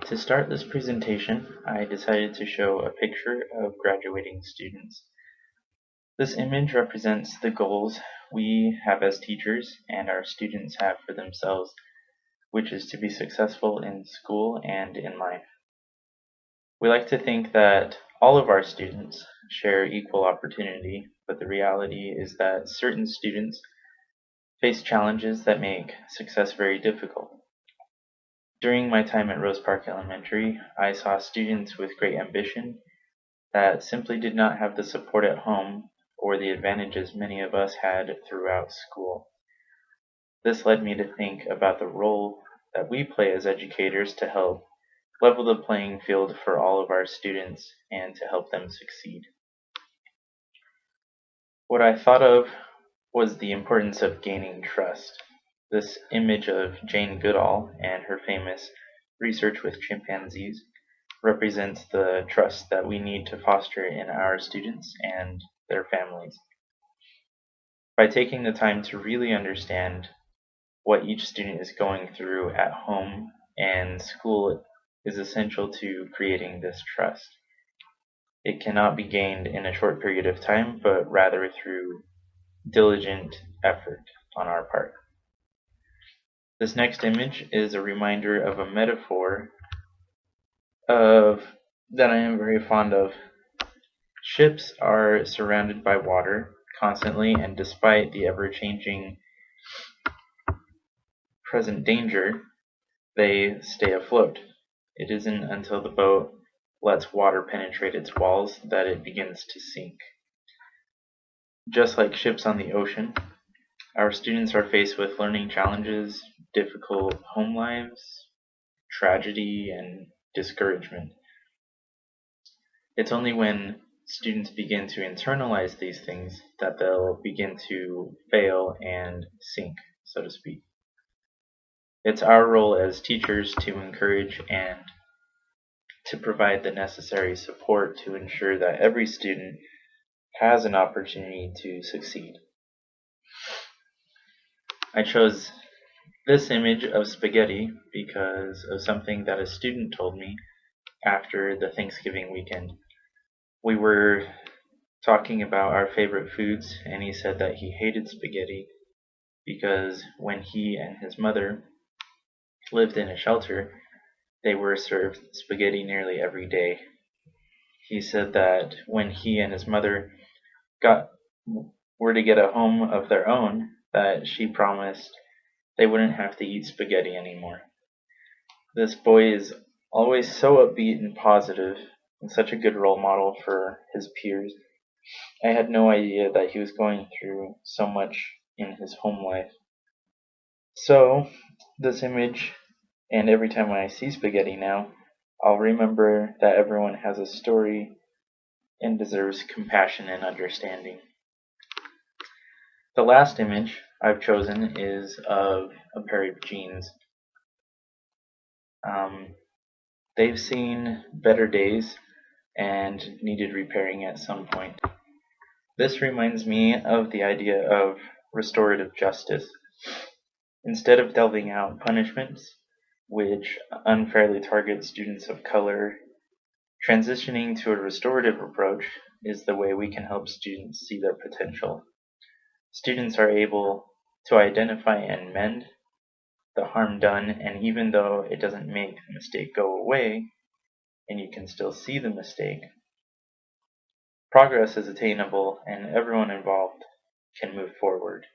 To start this presentation, I decided to show a picture of graduating students. This image represents the goals we have as teachers and our students have for themselves, which is to be successful in school and in life. We like to think that all of our students share equal opportunity, but the reality is that certain students face challenges that make success very difficult. During my time at Rose Park Elementary, I saw students with great ambition that simply did not have the support at home or the advantages many of us had throughout school. This led me to think about the role that we play as educators to help level the playing field for all of our students and to help them succeed. What I thought of was the importance of gaining trust. This image of Jane Goodall and her famous research with chimpanzees represents the trust that we need to foster in our students and their families. By taking the time to really understand what each student is going through at home and school is essential to creating this trust. It cannot be gained in a short period of time, but rather through diligent effort on our part. This next image is a reminder of a metaphor that I am very fond of. Ships are surrounded by water constantly, and despite the ever-changing present danger, they stay afloat. It isn't until the boat lets water penetrate its walls that it begins to sink. Just like ships on the ocean, our students are faced with learning challenges, difficult home lives, tragedy, and discouragement. It's only when students begin to internalize these things that they'll begin to fail and sink, so to speak. It's our role as teachers to encourage and to provide the necessary support to ensure that every student has an opportunity to succeed. I chose this image of spaghetti because of something that a student told me after the Thanksgiving weekend. We were talking about our favorite foods, and he said that he hated spaghetti because when he and his mother lived in a shelter, they were served spaghetti nearly every day. He said that when he and his mother got were to get a home of their own, that she promised they wouldn't have to eat spaghetti anymore. This boy is always so upbeat and positive and such a good role model for his peers. I had no idea that he was going through so much in his home life. So, this image, and every time I see spaghetti now, I'll remember that everyone has a story and deserves compassion and understanding. The last image I've chosen is of a pair of jeans. They've seen better days and needed repairing at some point. This reminds me of the idea of restorative justice. Instead of delving out punishments, which unfairly target students of color, transitioning to a restorative approach is the way we can help students see their potential. Students are able to identify and mend the harm done, and even though it doesn't make the mistake go away, and you can still see the mistake, progress is attainable and everyone involved can move forward.